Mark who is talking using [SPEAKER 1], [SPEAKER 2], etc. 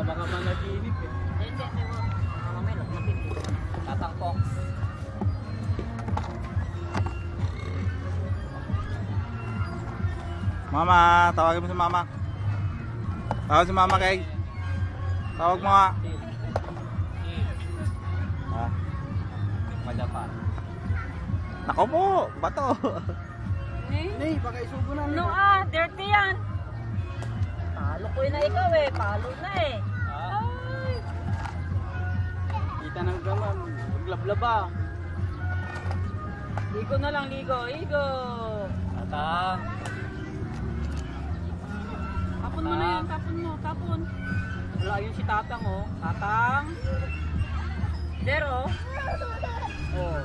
[SPEAKER 1] baka managinip eh.
[SPEAKER 2] Hindi, mamaya matindi. Tatangkok.
[SPEAKER 3] Mama, tawagin mo si mama. Tawag si mama kay. Tawag mo nga. Ha?
[SPEAKER 2] Madapan.
[SPEAKER 3] Nako po, bato.
[SPEAKER 1] Nay, baka isubo na.
[SPEAKER 4] No dirty yan. Palo ko na ikaw eh. Palo na eh. Ay.
[SPEAKER 1] Kita ng gaman. Maglablaba.
[SPEAKER 4] Ligo na lang, ligo. Ligo.
[SPEAKER 2] Tatang.
[SPEAKER 4] Tapon mo na yan. Tapon mo. Tapon.
[SPEAKER 2] Wala yun si Tatang oh. Tatang.
[SPEAKER 4] Dero.
[SPEAKER 2] Oh.